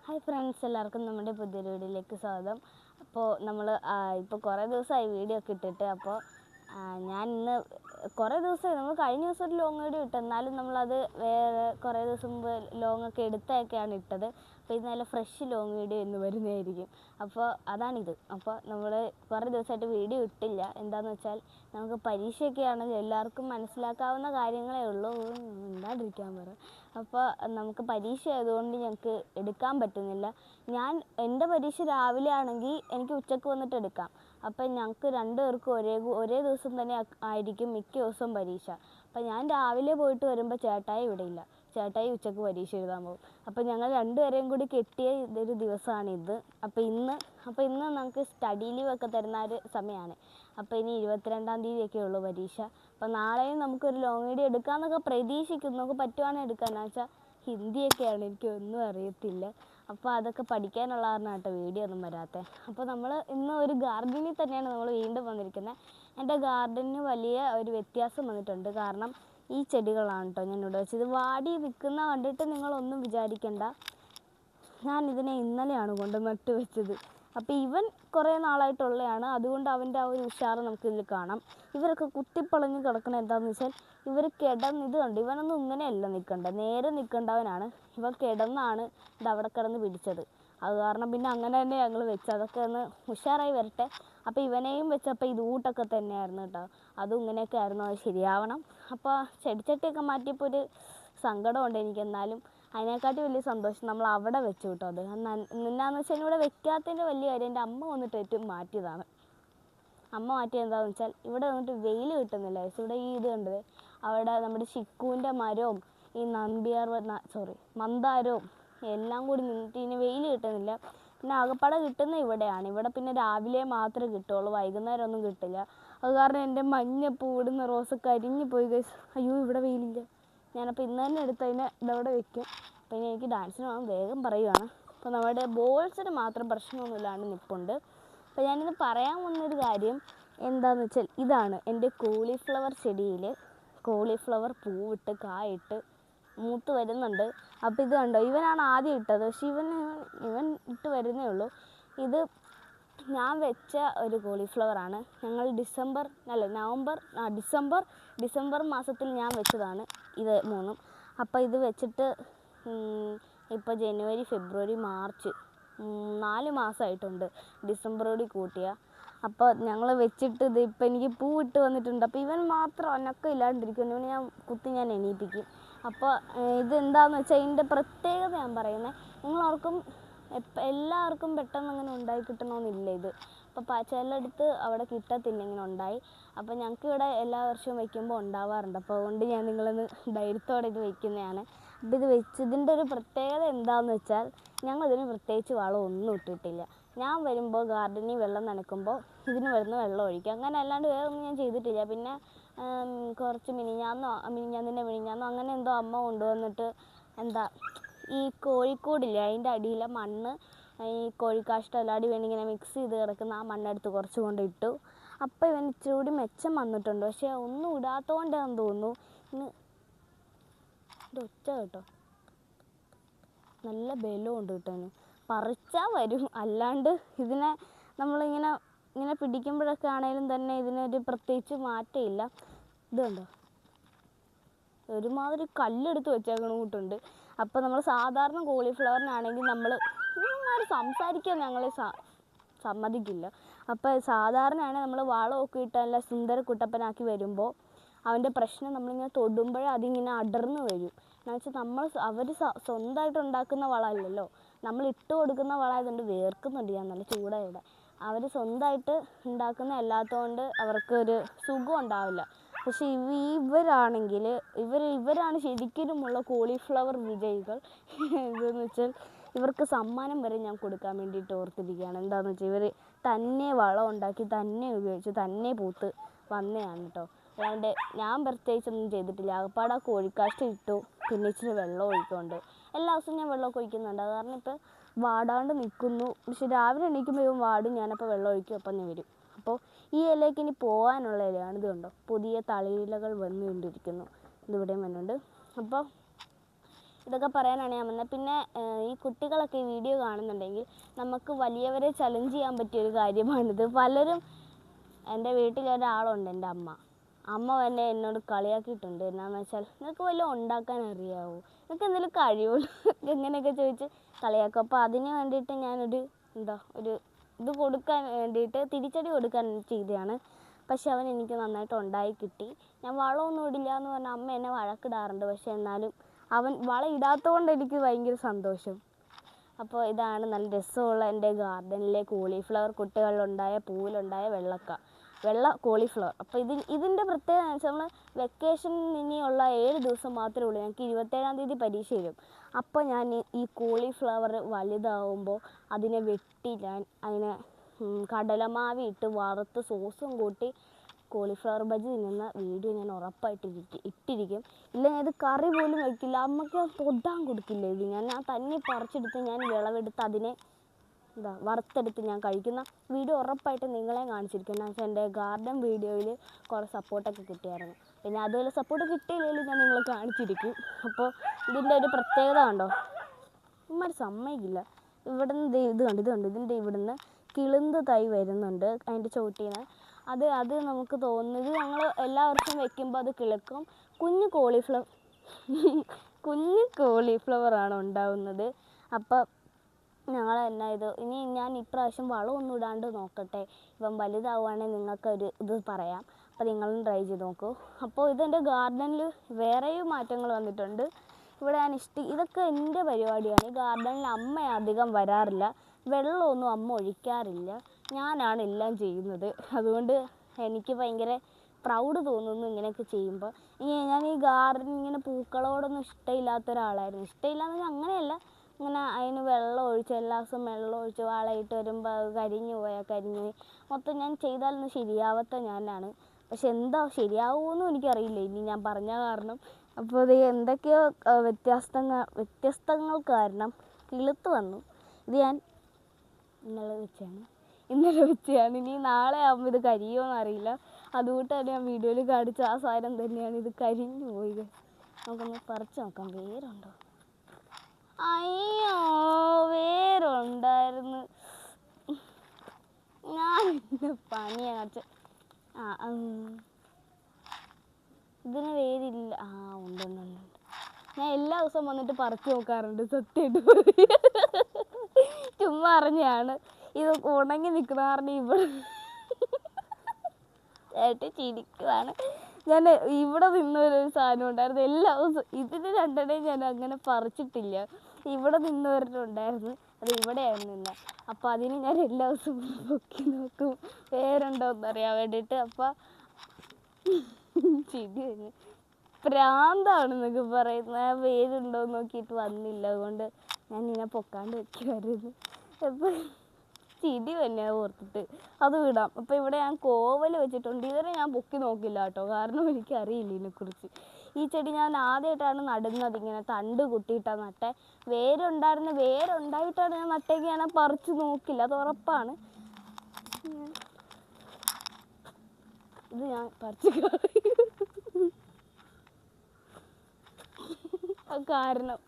Hi friends, എല്ലാവർക്കും നമ്മുടെ പുതിയൊരു വീഡിയോയിലേക്ക് സ്വാഗതം. അപ്പോൾ നമ്മൾ ഇപ്പോൾ കുറേ ദിവസമായി വീഡിയോ ഒക്കെ ഇട്ടിട്ട്. അപ്പോൾ ഞാൻ ഇന്ന് കുറേ ദിവസമായി നമ്മൾ കഴിഞ്ഞ ദിവസം ഒരു ലോങ് വീഡിയോ ഇട്ടു, എന്നാലും നമ്മളത് വേറെ കുറേ ദിവസം മുമ്പ് ലോങ് ഒക്കെ എടുത്തൊക്കെയാണ് ഇട്ടത്. അപ്പോൾ ഇത് നല്ല ഫ്രഷ് ലോങ് വീഡിയോ ഇന്ന് വരുന്നതായിരിക്കും. അപ്പോൾ അതാണിത്. അപ്പോൾ നമ്മൾ കുറേ ദിവസമായിട്ട് വീഡിയോ ഇട്ടില്ല. എന്താണെന്ന് വെച്ചാൽ നമുക്ക് പരീക്ഷയൊക്കെയാണെങ്കിൽ എല്ലാവർക്കും മനസ്സിലാക്കാവുന്ന കാര്യങ്ങളേ ഉള്ളൂ, ഉണ്ടാണ്ടിരിക്കാൻ പറയും. അപ്പോൾ നമുക്ക് പരീക്ഷ ആയതുകൊണ്ട് ഞങ്ങൾക്ക് എടുക്കാൻ പറ്റുന്നില്ല. എൻ്റെ പരീക്ഷ രാവിലെ ആണെങ്കിൽ എനിക്ക് ഉച്ചയ്ക്ക് വന്നിട്ട് എടുക്കാം. അപ്പം ഞങ്ങൾക്ക് രണ്ടുപേർക്കും ഒരേ ദിവസം തന്നെ ആയിരിക്കും മിക്ക ദിവസവും പരീക്ഷ. അപ്പം ഞാൻ രാവിലെ പോയിട്ട് വരുമ്പോൾ ചേട്ടായി ഇവിടെ ഇല്ല. ചേട്ടായി ഉച്ചയ്ക്ക് പരീക്ഷ എഴുതാൻ പോകും. അപ്പം ഞങ്ങൾ രണ്ടുപേരെയും കൂടി കെട്ടിയ ഇതൊരു ദിവസമാണിത്. അപ്പോൾ ഇന്ന് നമുക്ക് സ്റ്റഡി ലീവൊക്കെ തരുന്ന ഒരു സമയമാണ്. അപ്പോൾ ഇനി 22-ാം തീയതിയൊക്കെ ഉള്ളൂ പരീക്ഷ. അപ്പോൾ നാളെയും നമുക്കൊരു ലോങ് വീഡിയോ എടുക്കാമെന്നൊക്കെ പ്രതീക്ഷിക്കുന്നു. നമുക്ക് പറ്റുവാണെങ്കിൽ എടുക്കാമെന്ന് വെച്ചാൽ ഹിന്ദിയൊക്കെയാണ്, എനിക്കൊന്നും അറിയത്തില്ല. അപ്പോൾ അതൊക്കെ പഠിക്കാനുള്ള കാരണം കേട്ടോ വീഡിയോ ഒന്നും വരാത്തത്. അപ്പോൾ നമ്മൾ ഇന്ന് ഒരു ഗാർഡനിൽ തന്നെയാണ് നമ്മൾ വീണ്ടും വന്നിരിക്കുന്നത്. എൻ്റെ ഗാർഡനിന് വലിയ ഒരു വ്യത്യാസം വന്നിട്ടുണ്ട്. കാരണം ഈ ചെടികളാണ് കേട്ടോ ഞാനിവിടെ വെച്ചത്. വാടി നിൽക്കുന്ന കണ്ടിട്ട് നിങ്ങളൊന്നും വിചാരിക്കണ്ട, ഞാനിതിനെ ഇന്നലെയാണ് കൊണ്ട് നട്ട് വെച്ചത്. അപ്പോൾ ഇവൻ കുറേ നാളായിട്ടുള്ളതാണ്, അതുകൊണ്ട് അവൻ്റെ ആ ഒരു ഉഷാറ് നമുക്കിതിൽ കാണാം. ഇവരൊക്കെ കുത്തിപ്പളഞ്ഞ് കിടക്കണ എന്താണെന്ന് വെച്ചാൽ ഇവർ ഇത് കണ്ട് ഇവനൊന്നും ഇങ്ങനെയല്ല നിൽക്കണ്ട, നേരെ നിൽക്കേണ്ടവനാണ്. ഇവ കിടന്നാണ് ഇത് അവിടെ കിടന്ന് പിടിച്ചത്. അത് കാരണം പിന്നെ അങ്ങനെ തന്നെ ഞങ്ങൾ വെച്ച്, അതൊക്കെ ഒന്ന് ഉഷാറായി വരട്ടെ. അപ്പോൾ ഇവനെയും വെച്ചപ്പോൾ ഇത് ഊട്ടൊക്കെ തന്നെയായിരുന്നു കേട്ടോ. അതും ഇങ്ങനെയൊക്കെ ആയിരുന്നു, അത് ശരിയാവണം. അപ്പോൾ ചെടിച്ചട്ടിയൊക്കെ മാറ്റിയപ്പോൾ ഒരു സങ്കടമുണ്ട് എനിക്ക്. എന്നാലും അതിനെക്കാട്ടി വലിയ സന്തോഷം നമ്മൾ അവിടെ വെച്ചു കേട്ടോ. അത് എന്നാന്ന് വെച്ചാൽ ഇവിടെ വെക്കാത്തതിൻ്റെ വലിയ കാര്യം എൻ്റെ അമ്മ വന്നിട്ട് ഏറ്റവും മാറ്റിയതാണ്. അമ്മ മാറ്റിയത് എന്താണെന്ന് വെച്ചാൽ ഇവിടെ വന്നിട്ട് വെയിൽ കിട്ടുന്നില്ല. ഇവിടെ ഈ ഇത് കണ്ടത് അവിടെ നമ്മുടെ ചിക്കുവിൻ്റെ മരവും ഈ മന്ദാരവും എല്ലാം കൂടി നിന്നിട്ട് ഇനി വെയിൽ കിട്ടുന്നില്ല. പിന്നെ ആകപ്പാടെ കിട്ടുന്ന ഇവിടെയാണ്. ഇവിടെ പിന്നെ രാവിലെ മാത്രമേ കിട്ടുള്ളൂ, വൈകുന്നേരം ഒന്നും കിട്ടില്ല. അത് കാരണം എൻ്റെ മഞ്ഞപ്പൂ ഇടുന്ന റോസ് കരിഞ്ഞു പോയി ഗൈസ്. അയ്യോ, ഇവിടെ വെയിലില്ല. ഞാനപ്പോൾ ഇന്ന് തന്നെ എടുത്ത് അതിനെ ഇതവിടെ വെക്കും. അപ്പോൾ ഇനി എനിക്ക് ഡാൻസിന് പോകാൻ വേഗം പറയുകയാണ്. അപ്പോൾ നമ്മുടെ ബോൾസിന് മാത്രം പ്രശ്നമൊന്നുമില്ലാണ്ട് നിൽപ്പുണ്ട്. അപ്പോൾ ഞാനിത് പറയാൻ വന്നൊരു കാര്യം എന്താണെന്ന് വെച്ചാൽ ഇതാണ് എൻ്റെ കോളിഫ്ലവർ ചെടിയിൽ കോളിഫ്ലവർ പൂവിട്ട് കായിട്ട് മൂത്ത് വരുന്നുണ്ട്. അപ്പോൾ ഇത് കണ്ടോ, ഇവനാണ് ആദ്യം ഇട്ടത്. പക്ഷെ ഇവൻ ഇട്ട് വരുന്നേ ഉള്ളൂ. ഇത് ഞാൻ വെച്ച ഒരു കോളിഫ്ലവറാണ്. ഞങ്ങൾ ഡിസംബർ മാസത്തിൽ ഞാൻ വെച്ചതാണ് ഇത് മൂന്നും. അപ്പോൾ ഇത് വെച്ചിട്ട് ഇപ്പോൾ ജനുവരി, ഫെബ്രുവരി, മാർച്ച് 4 മാസമായിട്ടുണ്ട്, ഡിസംബറോട് കൂട്ടിയ. അപ്പോൾ ഞങ്ങൾ വെച്ചിട്ട് ഇത് ഇപ്പം എനിക്ക് പൂവിട്ട് വന്നിട്ടുണ്ട്. അപ്പോൾ ഇവൻ മാത്രം അനക്കം ഇല്ലാണ്ടിരിക്കുന്നു. ഇവന് ഞാൻ എണീപ്പിക്കും. അപ്പോൾ ഇതെന്താണെന്ന് വെച്ചാൽ ഇതിൻ്റെ പ്രത്യേകത ഞാൻ പറയുന്നത്, നിങ്ങളോർക്കും എല്ലാവർക്കും പെട്ടെന്ന് അങ്ങനെ ഉണ്ടായി കിട്ടണമെന്നില്ല ഇത്. അപ്പോൾ ചിലയിടത്ത് അവിടെ കിട്ടത്തില്ല ഇങ്ങനെ ഉണ്ടായി. അപ്പോൾ ഞങ്ങൾക്ക് ഇവിടെ എല്ലാ വർഷവും വയ്ക്കുമ്പോൾ ഉണ്ടാവാറുണ്ട്. അപ്പോൾ അതുകൊണ്ട് ഞാൻ നിങ്ങളൊന്ന് ധൈര്യത്തോടെ ഇത് വയ്ക്കുന്നതാണ്. അപ്പോൾ ഇത് വെച്ചതിൻ്റെ ഒരു പ്രത്യേകത എന്താണെന്ന് വെച്ചാൽ ഞങ്ങളിതിന് പ്രത്യേകിച്ച് വളമൊന്നും ഇട്ടിട്ടില്ല. ഞാൻ വരുമ്പോൾ ഗാർഡനിൽ വെള്ളം നനയ്ക്കുമ്പോൾ ഇതിന് വരുന്ന വെള്ളം ഒഴിക്കും. അങ്ങനെ അല്ലാണ്ട് വേറെ ഒന്നും ഞാൻ ചെയ്തിട്ടില്ല. പിന്നെ കുറച്ച് മിനിഞ്ഞാന്നോ അങ്ങനെ എന്തോ അമ്മ കൊണ്ടുവന്നിട്ട് ഈ കോഴിക്കോടില്ലേ അതിൻ്റെ അടിയിലെ മണ്ണ്, ഈ കോഴിക്കാഷ്ടം എല്ലാടി വേണ്ടി ഇങ്ങനെ മിക്സ് ചെയ്ത് കിടക്കുന്ന ആ മണ്ണെടുത്ത് കുറച്ച് കൊണ്ട് ഇട്ടു. അപ്പോൾ ഇവൻ ഇച്ചിരി കൂടി മെച്ചം വന്നിട്ടുണ്ട്. പക്ഷേ ഒന്നും ഇടാത്തതുകൊണ്ടാണെന്ന് തോന്നുന്നു. ഒച്ച കേട്ടോ, നല്ല ബലമുണ്ട് കിട്ടാൻ. പറിച്ചാൽ വരും, അല്ലാണ്ട് ഇതിനെ നമ്മളിങ്ങനെ പിടിക്കുമ്പോഴൊക്കെ ആണെങ്കിലും തന്നെ ഇതിനൊരു പ്രത്യേകിച്ച് മാറ്റമില്ല. ഇത് കണ്ടോ, ഒരുമാതിരി കല്ലെടുത്ത് വെച്ചേക്കണ കൂട്ടുണ്ട്. അപ്പോൾ നമ്മൾ സാധാരണ കോളിഫ്ലവറിനാണെങ്കിൽ നമ്മൾ സംസാരിക്കാൻ ഞങ്ങളെ സമ്മതിക്കില്ല. അപ്പോൾ സാധാരണയാണെങ്കിൽ നമ്മൾ വളമൊക്കെ ഇട്ട് നല്ല സുന്ദര കുട്ടപ്പനാക്കി വരുമ്പോൾ അവൻ്റെ പ്രശ്നം നമ്മളിങ്ങനെ തൊടുമ്പോഴേ അതിങ്ങനെ അടർന്ന് വരും. എന്ന് വെച്ചാൽ അവർ സ്വന്തമായിട്ട് ഉണ്ടാക്കുന്ന വളമല്ലല്ലോ, നമ്മൾ ഇട്ട് കൊടുക്കുന്ന വളമായതുകൊണ്ട് വേർക്കുന്നുണ്ട്. ഞാൻ നല്ല ചൂടായിടെ. അവർ സ്വന്തമായിട്ട് ഉണ്ടാക്കുന്ന അല്ലാത്തതുകൊണ്ട് അവർക്കൊരു സുഖം ഉണ്ടാവില്ല. പക്ഷേ ഇവരാണെങ്കിൽ ഇവരാണ് ശരിക്കുമുള്ള കോളിഫ്ലവർ വിജയികൾ. എന്താണെന്ന് വെച്ചാൽ ഇവർക്ക് സമ്മാനം വരെ ഞാൻ കൊടുക്കാൻ വേണ്ടിയിട്ട് ഓർത്തിരിക്കുകയാണ്. എന്താണെന്ന് വെച്ചാൽ ഇവർ തന്നെ വളം ഉണ്ടാക്കി, തന്നെ ഉപയോഗിച്ച്, തന്നെ പൂത്ത് വന്നതാണ് കേട്ടോ. അല്ലാണ്ട് ഞാൻ പ്രത്യേകിച്ചൊന്നും ചെയ്തിട്ടില്ല. ആകപ്പാടെ കോഴിക്കാഷ്ടം ഇട്ടു, പിന്നെ ഇച്ചിരി വെള്ളം ഒഴിക്കുന്നുണ്ട്. എല്ലാ ദിവസവും ഞാൻ വെള്ളമൊക്കെ ഒഴിക്കുന്നുണ്ട്. അത് കാരണം ഇപ്പോൾ വാടാണ്ട് നിൽക്കുന്നു. പക്ഷെ രാവിലെ എണീക്കുമ്പോൾ ഇവൻ വാടും, ഞാനപ്പോൾ വെള്ളം ഒഴിക്കും, അപ്പം ഞാൻ വരും. അപ്പോൾ ഈ ഇലയ്ക്ക് ഇനി പോകാനുള്ള ഇലയാണ്. ഇത് കണ്ടോ, പുതിയ തളിയിലകൾ വന്നുകൊണ്ടിരിക്കുന്നു. ഇതിവിടെയും വന്നുണ്ട്. അപ്പോൾ ഇതൊക്കെ പറയാനാണ് ഞാൻ വന്നത്. പിന്നെ ഈ കുട്ടികളൊക്കെ ഈ വീഡിയോ കാണുന്നുണ്ടെങ്കിൽ നമുക്ക് വലിയവരെ ചലഞ്ച് ചെയ്യാൻ പറ്റിയൊരു കാര്യമാണിത്. പലരും എൻ്റെ വീട്ടിലൊരാളുണ്ട്, എൻ്റെ അമ്മ തന്നെ എന്നോട് കളിയാക്കിയിട്ടുണ്ട്. എന്നാന്ന് വെച്ചാൽ നിനക്ക് വല്ലതും ഉണ്ടാക്കാൻ അറിയാവോ, നിനക്ക് എന്തെങ്കിലും കഴിവുള്ളൂ ഇങ്ങനെയൊക്കെ ചോദിച്ച് കളിയാക്കും. അപ്പോൾ അതിന് വേണ്ടിയിട്ട് ഞാനൊരു ഇത് കൊടുക്കാൻ വേണ്ടിയിട്ട് തിരിച്ചടി കൊടുക്കാൻ ചെയ്തതാണ്. പക്ഷെ അവൻ എനിക്ക് നന്നായിട്ട് ഉണ്ടായി കിട്ടി. ഞാൻ വളമൊന്നും ഇടില്ല എന്ന് പറഞ്ഞാൽ അമ്മ എന്നെ വഴക്കിടാറുണ്ട്. പക്ഷെ എന്നാലും അവൻ വളം ഇടാത്തതുകൊണ്ട് എനിക്ക് ഭയങ്കര സന്തോഷം. അപ്പോൾ ഇതാണ് നല്ല രസമുള്ള എൻ്റെ ഗാർഡനിലെ കോളിഫ്ലവർ കുട്ടികളിലുണ്ടായ പൂവിലുണ്ടായ വെള്ള കോളിഫ്ലവർ. അപ്പോൾ ഇതിൻ്റെ പ്രത്യേകത എന്ന് വെച്ചാൽ നമ്മൾ വെക്കേഷൻ ഇനിയുള്ള 7 ദിവസം മാത്രമേ ഉള്ളൂ. ഞങ്ങൾക്ക് 27-ാം തീയതി പരീക്ഷ വരും. അപ്പോൾ ഞാൻ ഈ കോളിഫ്ലവർ വലുതാവുമ്പോൾ അതിനെ വെട്ടി ഞാൻ അതിനെ കടലമാവി ഇട്ട് വറുത്ത് സോസും കൂട്ടി കോളിഫ്ലവർ ബജി തിന്നുന്ന വീഡിയോ ഞാൻ ഉറപ്പായിട്ട് ഇട്ടിരിക്കും. ഇല്ലെങ്കിൽ ഇത് കറി പോലും വയ്ക്കില്ല, അമ്മയ്ക്ക് തൊടാൻ കൊടുക്കില്ല. ഇത് ഞാൻ തന്നെ പറിച്ചെടുത്ത് ഞാൻ വിളവെടുത്ത് അതിനെ വറുത്തെടുത്ത് ഞാൻ കഴിക്കുന്ന വീഡിയോ ഉറപ്പായിട്ട് നിങ്ങളെ കാണിച്ചിരിക്കും. എന്ന് വെച്ചാൽ എൻ്റെ ഗാർഡൻ വീഡിയോയിൽ കുറേ സപ്പോർട്ടൊക്കെ കിട്ടിയായിരുന്നു. പിന്നെ അതുപോലെ സപ്പോർട്ട് കിട്ടിയില്ലെങ്കിലും ഞാൻ നിങ്ങളെ കാണിച്ചിരിക്കും. അപ്പോൾ ഇതിൻ്റെ ഒരു പ്രത്യേകത കണ്ടോ, ഇമ്മാര് സമ്മതിക്കില്ല. ഇവിടെ നിന്ന് ഇത് കണ്ട് ഇതിൻ്റെ ഇവിടുന്ന് കിളുന്ത് തൈ വരുന്നുണ്ട് അതിൻ്റെ ചോട്ടിന്ന്. അത് നമുക്ക് തോന്നുന്നത് ഞങ്ങൾ എല്ലാ വർഷവും വെക്കുമ്പോൾ അത് കിളുക്കും. കുഞ്ഞു കോളിഫ്ലവറാണ് ഉണ്ടാവുന്നത്. അപ്പം ഞങ്ങൾ എന്നാ ഇനി ഞാൻ ഇപ്രാവശ്യം വളമൊന്നും ഇടാണ്ട് നോക്കട്ടെ. ഇപ്പം വലുതാവുകയാണെങ്കിൽ നിങ്ങൾക്കൊരു ഇത് പറയാം. അപ്പോൾ നിങ്ങളും ട്രൈ ചെയ്ത് നോക്കൂ. അപ്പോൾ ഇതെൻ്റെ ഗാർഡനിൽ വേറെയും മാറ്റങ്ങൾ വന്നിട്ടുണ്ട്. ഇവിടെ ഇതൊക്കെ എൻ്റെ പരിപാടിയാണ്. ഈ ഗാർഡനിൽ അമ്മ അധികം വരാറില്ല, വെള്ളമൊന്നും അമ്മ ഒഴിക്കാറില്ല, ഞാനാണ് എല്ലാം ചെയ്യുന്നത്. അതുകൊണ്ട് എനിക്ക് ഭയങ്കര പ്രൗഡ് തോന്നുന്നു ഇങ്ങനെയൊക്കെ ചെയ്യുമ്പോൾ. ഞാൻ ഈ ഗാർഡൻ ഇങ്ങനെ പൂക്കളോടൊന്നും ഇഷ്ടമില്ലാത്ത ഒരാളായിരുന്നു. ഇഷ്ടമില്ലാന്ന് പറഞ്ഞാൽ അങ്ങനെയല്ല, ഇങ്ങനെ അതിന് വെള്ളം ഒഴിച്ച് എല്ലാ ദിവസവും വെള്ളം ഒഴിച്ച് വളമിട്ട് വരുമ്പോൾ അത് കരിഞ്ഞു പോയി മൊത്തം ഞാൻ ചെയ്താലൊന്നും ശരിയാവാത്ത ഞാനാണ്. പക്ഷെ എന്താ ശരിയാവുമെന്നും എനിക്കറിയില്ല ഇനി ഞാൻ പറഞ്ഞ കാരണം. അപ്പോൾ ഇത് എന്തൊക്കെയോ വ്യത്യസ്തങ്ങൾ കാരണം കിളുത്ത് വന്നു. ഇത് ഞാൻ ഇന്നലെ വെച്ചാണ്. ഇനി നാളെ ആകുമ്പോൾ ഇത് കരിയുമോയെന്ന് അറിയില്ല. അതുകൊണ്ട് തന്നെ ഞാൻ വീഡിയോയിൽ കാണിച്ച ആ സാധനം തന്നെയാണ്, ഇത് കരിഞ്ഞു പോയി. നമുക്കൊന്ന് പറിച്ച് നോക്കാം, വേരുണ്ടോ. അയ്യോ, വേരുണ്ടായിരുന്നു. ഞാൻ പണിയാണ് കാണിച്ച. ഇതിന് വേരില്ല. ഉണ്ട്. ഞാൻ എല്ലാ ദിവസവും വന്നിട്ട് പറിച്ച് നോക്കാറുണ്ട്, സത്യമായിട്ട് ചുമ്മാ അറിഞ്ഞാണ്. ഇത് ഉണങ്ങി നിൽക്കുന്ന കാരണം ഇവിടെ ചിരിക്കുവാണ്. ഞാൻ ഇവിടെ നിന്നൊരു സാധനം ഉണ്ടായിരുന്നു എല്ലാ ദിവസവും. ഇതിന് 2 ഞാൻ അങ്ങനെ പറിച്ചിട്ടില്ല. ഇവിടെ നിന്നവരുണ്ടായിരുന്നു, അത് ഇവിടെയായിരുന്നു നിന്ന്. അപ്പോൾ അതിന് ഞാൻ എല്ലാ ദിവസവും പൊക്കി നോക്കും വേരുണ്ടോയെന്നറിയാൻ വേണ്ടിയിട്ട്. അപ്പോൾ ചിരി കഴിഞ്ഞ് പ്രാന്താണെന്നൊക്കെ പറയുന്നത്. വേരുണ്ടോയെന്ന് നോക്കിയിട്ട് വന്നില്ല, അതുകൊണ്ട് ഞാൻ ഇങ്ങനെ പൊക്കാണ്ട് വെക്കുമായിരുന്നു. അപ്പോൾ ചിരി തന്നെ ഓർത്തിട്ട് അത് വിടാം. അപ്പോൾ ഇവിടെ ഞാൻ കോവൽ വെച്ചിട്ടുണ്ട്. ഇതുവരെ ഞാൻ പൊക്കി നോക്കില്ല കേട്ടോ, കാരണം എനിക്കറിയില്ല ഇതിനെക്കുറിച്ച്. ഈ ചെടി ഞാൻ ആദ്യമായിട്ടാണ് നടുന്നത്. ഇങ്ങനെ തണ്ട് കുത്തിയിട്ടാണ് നട്ടേ. വേരുണ്ടായിട്ടാണ് ഞാൻ നട്ടേക്ക്. ഞാൻ പറിച്ച് നോക്കില്ല, അത് ഉറപ്പാണ്. ഇത് ഞാൻ പറിച്ച് കാരണം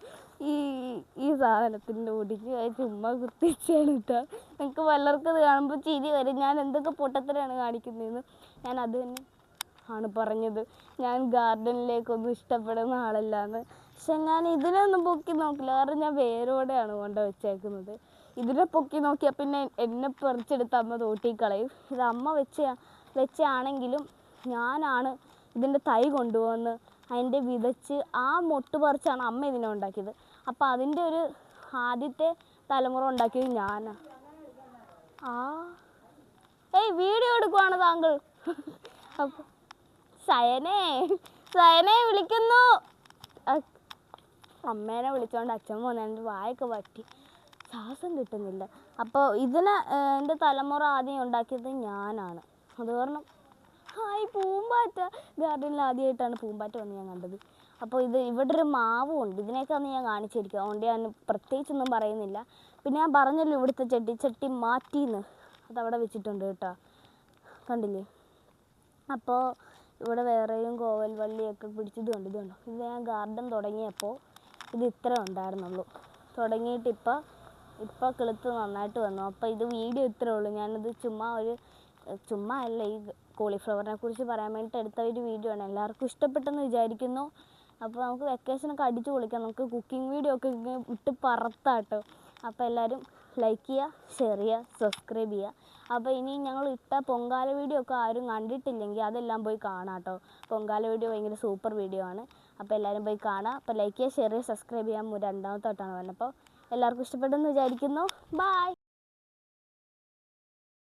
ഈ സാധനത്തിൻ്റെ ഒടിഞ്ഞ് ചുമ്മാ കുത്തിച്ചാണ് കേട്ടോ. നിങ്ങൾക്ക് പലർക്കും അത് കാണുമ്പോൾ ചിരി വരും, ഞാൻ എന്തൊക്കെ പൊട്ടത്തരാണ് കാണിക്കുന്നതെന്ന്. ഞാൻ അത് തന്നെ ആണ് പറഞ്ഞത്, ഞാൻ ഗാർഡനിലേക്കൊന്നും ഇഷ്ടപ്പെടുന്ന ആളല്ലാന്ന്. പക്ഷെ ഞാൻ ഇതിനൊന്നും പൊക്കി നോക്കില്ല, കാരണം ഞാൻ വേരോടെയാണ് കൊണ്ട് വെച്ചേക്കുന്നത്. ഇതിനെ പൊക്കി നോക്കിയാൽ പിന്നെ എന്നെ പറിച്ചെടുത്ത് അമ്മ തോട്ടിക്കളയും. ഇത് അമ്മ വെച്ചാണെങ്കിലും ഞാനാണ് ഇതിൻ്റെ തൈ കൊണ്ടുവന്ന് അതിൻ്റെ വിതച്ച് ആ മൊട്ട് പറിച്ചാണ് അമ്മ ഇതിനെ ഉണ്ടാക്കിയത്. അപ്പോൾ അതിൻ്റെ ഒരു ആദ്യത്തെ തലമുറ ഉണ്ടാക്കിയത് ഞാനാണ്. വീഡിയോ എടുക്കുവാണ് താങ്കൾ. അപ്പോൾ സയനെ വിളിക്കുന്നു. അമ്മേനെ വിളിച്ചോണ്ട് അച്ഛൻ വന്നു, വായൊക്കെ പറ്റി, ശ്വാസം കിട്ടുന്നില്ല. അപ്പോൾ എൻ്റെ തലമുറ ആദ്യം ഉണ്ടാക്കിയത് ഞാനാണ്. അത് കാരണം പൂമ്പാറ്റ, ഗാർഡനിൽ ആദ്യമായിട്ടാണ് പൂമ്പാറ്റ വന്ന് ഞാൻ കണ്ടത്. അപ്പോൾ ഇവിടെ ഒരു മാവും ഉണ്ട്, ഇതിനൊക്കെ ഒന്ന് ഞാൻ കാണിച്ചിരിക്കും. അതുകൊണ്ട് ഞാൻ പ്രത്യേകിച്ചൊന്നും പറയുന്നില്ല. പിന്നെ ഞാൻ പറഞ്ഞല്ലോ ഇവിടുത്തെ ചെടിച്ചട്ടി മാറ്റിയെന്ന്, അതവിടെ വെച്ചിട്ടുണ്ട് കേട്ടോ, കണ്ടില്ലേ. അപ്പോൾ ഇവിടെ വേറെയും കോവൽ വള്ളിയൊക്കെ പിടിച്ചത് കണ്ടോ. ഇത് ഞാൻ ഗാർഡൻ തുടങ്ങിയപ്പോൾ ഇത് ഇത്ര ഉണ്ടായിരുന്നുള്ളൂ. തുടങ്ങിയിട്ട് ഇപ്പോൾ കിളുത്ത് നന്നായിട്ട് വന്നു. അപ്പോൾ ഇത് വീഡിയോ ഇത്രേ ഉള്ളൂ. ഞാനത് ചുമ്മാ അല്ല, ഈ കോളിഫ്ലവറിനെ കുറിച്ച് പറയാൻ വേണ്ടിയിട്ട് എടുത്ത ഒരു വീഡിയോ ആണ്. എല്ലാവർക്കും ഇഷ്ടപ്പെട്ടെന്ന് വിചാരിക്കുന്നു. അപ്പോൾ നമുക്ക് വെക്കേഷനൊക്കെ അടിച്ചു പൊളിക്കാം. നമുക്ക് കുക്കിംഗ് വീഡിയോ ഒക്കെ ഇട്ട് പറത്താട്ടോ. അപ്പോൾ എല്ലാവരും ലൈക്ക് ചെയ്യുക, ഷെയർ ചെയ്യുക, സബ്സ്ക്രൈബ് ചെയ്യുക. അപ്പോൾ ഇനി ഞങ്ങൾ ഇട്ട പൊങ്കാല വീഡിയോ ഒക്കെ ആരും കണ്ടിട്ടില്ലെങ്കിൽ അതെല്ലാം പോയി കാണാം കേട്ടോ. പൊങ്കാല വീഡിയോ ഭയങ്കര സൂപ്പർ വീഡിയോ ആണ്. അപ്പോൾ എല്ലാവരും പോയി കാണാം. അപ്പോൾ ലൈക്ക് ചെയ്യുക, ഷെയർ ചെയ്യുക, സബ്സ്ക്രൈബ് ചെയ്യാൻ രണ്ടാമത്തെ വട്ടമാണ് പറഞ്ഞത്. അപ്പോൾ എല്ലാവർക്കും ഇഷ്ടപ്പെട്ടെന്ന് വിചാരിക്കുന്നു. ബൈ.